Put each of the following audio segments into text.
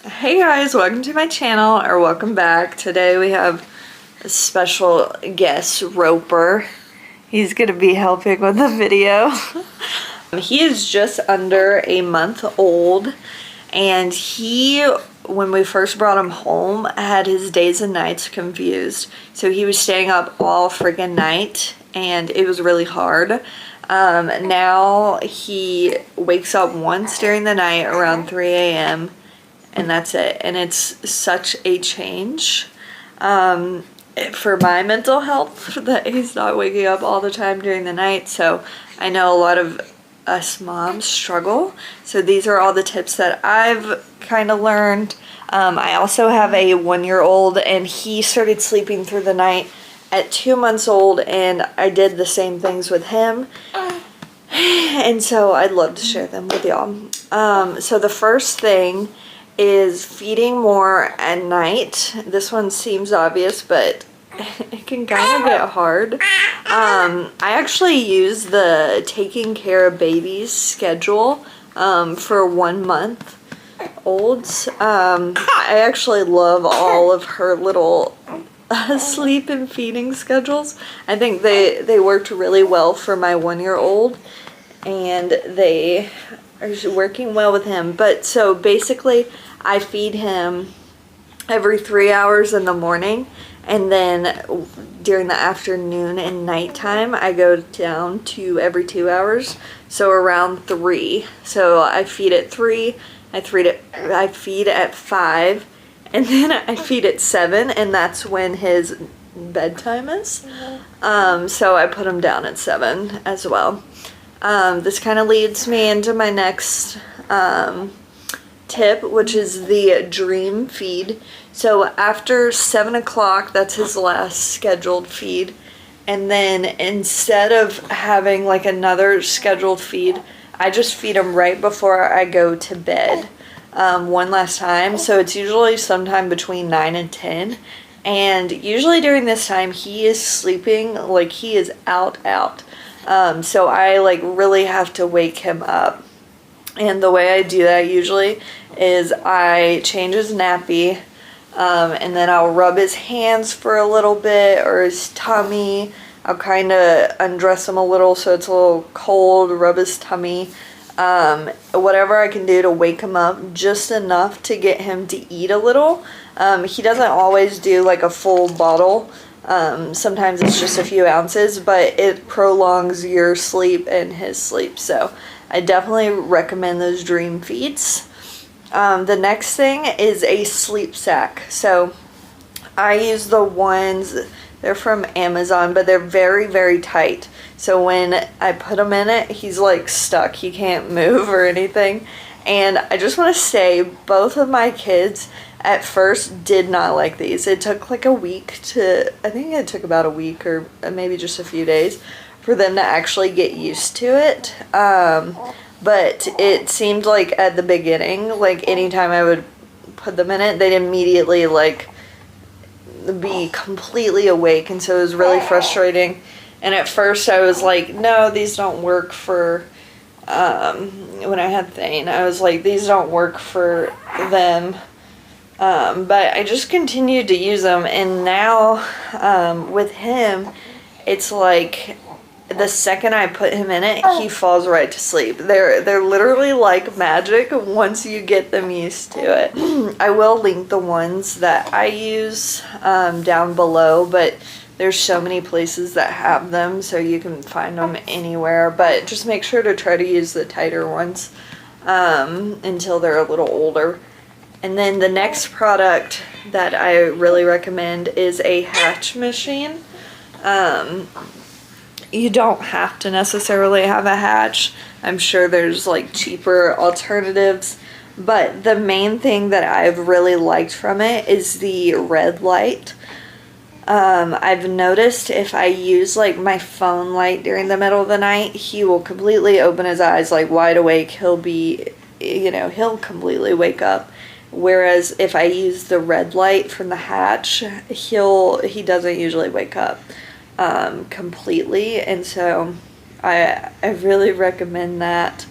Hey guys, welcome to my channel, or welcome back. Today we have a special guest, Roper. He's gonna be helping with the video. He is just under a month old, and when we first brought him home, had his days and nights confused. So he was staying up all friggin' night, and it was really hard. Now he wakes up once during the night around 3 a.m. and that's it. And it's such a change for my mental health that he's not waking up all the time during the night. So I know a lot of us moms struggle. So these are all the tips that I've kind of learned. I also have a 1-year-old, and he started sleeping through the night at 2 months old, and I did the same things with him. And so I'd love to share them with y'all. So the first thing is feeding more at night. This one seems obvious, but it can kind of get hard. I actually use the Taking Care of Babies schedule for 1 month olds. I actually love all of her little sleep and feeding schedules. I think they worked really well for my 1-year-old, and they are working well with him. But so basically I feed him every 3 hours in the morning, and then during the afternoon and nighttime I go down to every 2 hours, so around 3. So I feed at 3, I feed at 5, and then I feed at 7, and that's when his bedtime is. So I put him down at 7 as well. This kind of leads me into my next tip, which is the dream feed. So after 7 o'clock, that's his last scheduled feed. And then instead of having like another scheduled feed, I just feed him right before I go to bed one last time. So it's usually sometime between 9 and 10. And usually during this time, he is sleeping, like he is out. So I like really have to wake him up. And the way I do that usually is I change his nappy, and then I'll rub his hands for a little bit, or his tummy. I'll kind of undress him a little so it's a little cold, rub his tummy. Whatever I can do to wake him up just enough to get him to eat a little. He doesn't always do like a full bottle. Sometimes it's just a few ounces, but it prolongs your sleep and his sleep. So I definitely recommend those dream feeds. The next thing is a sleep sack. So I use the ones, they're from Amazon, but they're very, very tight. So when I put him in it, he's like stuck. He can't move or anything. And I just want to say, both of my kids at first did not like these. It took like a week I think it took about a week or maybe just a few days for them to actually get used to it. But it seemed like at the beginning, like anytime I would put them in it, they'd immediately like be completely awake, and so it was really frustrating. And at first I was like, no, these don't work for when I had Thane, I was like, these don't work for them. But I just continued to use them, and now with him, it's like the second I put him in it, he falls right to sleep. They're literally like magic once you get them used to it. I will link the ones that I use down below, but there's so many places that have them, so you can find them anywhere. But just make sure to try to use the tighter ones until they're a little older. And then the next product that I really recommend is a hatch machine. You don't have to necessarily have a hatch. I'm sure there's like cheaper alternatives. But the main thing that I've really liked from it is the red light. I've noticed if I use like my phone light during the middle of the night, he will completely open his eyes like wide awake. He'll completely wake up. Whereas if I use the red light from the hatch, he doesn't usually wake up completely. And so I really recommend that.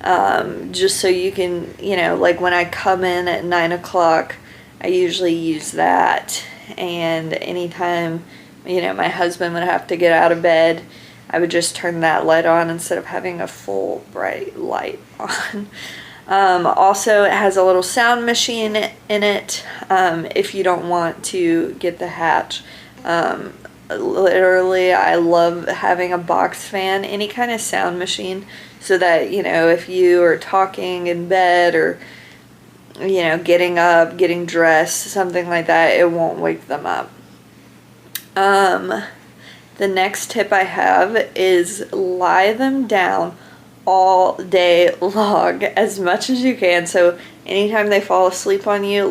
just so you can, you know, like when I come in at 9 o'clock, I usually use that. And anytime, you know, my husband would have to get out of bed, I would just turn that light on instead of having a full bright light on. Also, it has a little sound machine in it if you don't want to get the hatch. Literally, I love having a box fan, any kind of sound machine, so that, you know, if you are talking in bed or, you know, getting up, getting dressed, something like that, it won't wake them up. The next tip I have is lie them down all day long as much as you can. So anytime they fall asleep on you,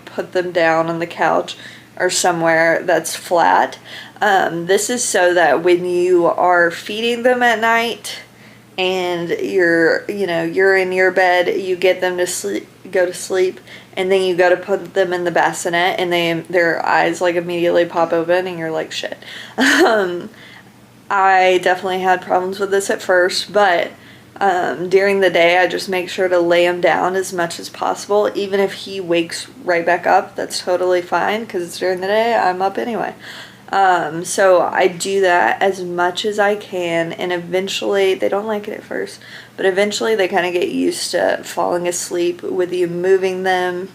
put them down on the couch or somewhere that's flat. This is so that when you are feeding them at night and you're in your bed, you get them to go to sleep, and then you got to put them in the bassinet, and their eyes like immediately pop open, and you're like, shit. I definitely had problems with this at first, but during the day, I just make sure to lay him down as much as possible. Even if he wakes right back up, that's totally fine, because during the day, I'm up anyway. So I do that as much as I can, and eventually, they don't like it at first, but eventually they kind of get used to falling asleep with you moving them,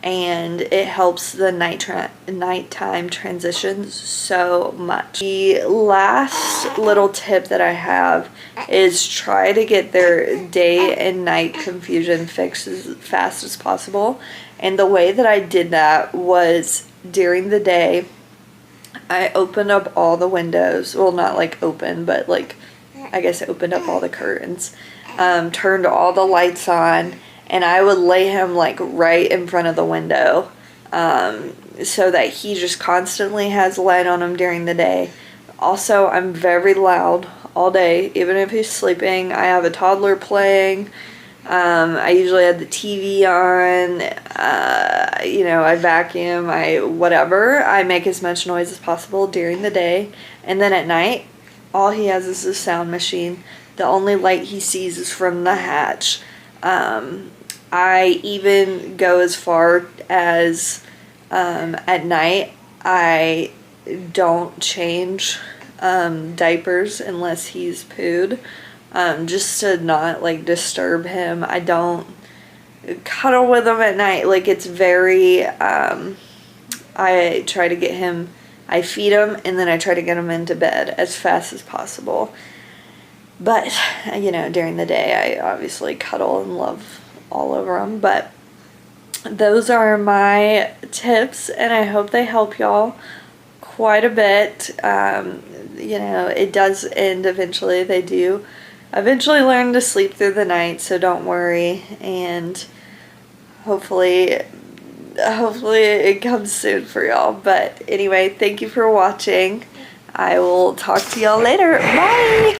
and it helps the nighttime transitions so much. The last little tip that I have is try to get their day and night confusion fixed as fast as possible. And the way that I did that was during the day, I opened up all the windows. Well, not like open, but like, I guess I opened up all the curtains, turned all the lights on, and I would lay him like right in front of the window, so that he just constantly has light on him during the day. Also, I'm very loud all day, even if he's sleeping. I have a toddler playing. I usually have the TV on, you know, I vacuum, whatever. I make as much noise as possible during the day. And then at night, all he has is a sound machine. The only light he sees is from the hatch. I even go as far as, at night, I don't change, diapers unless he's pooed. Just to not like disturb him. I don't cuddle with him at night. Like, it's very, I try to get him, I feed him, and then I try to get him into bed as fast as possible. But, you know, during the day, I obviously cuddle and love all over him. But those are my tips, and I hope they help y'all quite a bit. You know, it does end eventually. They do eventually learn to sleep through the night, so don't worry, and hopefully it comes soon for y'all. But anyway, thank you for watching. I will talk to y'all later. Bye!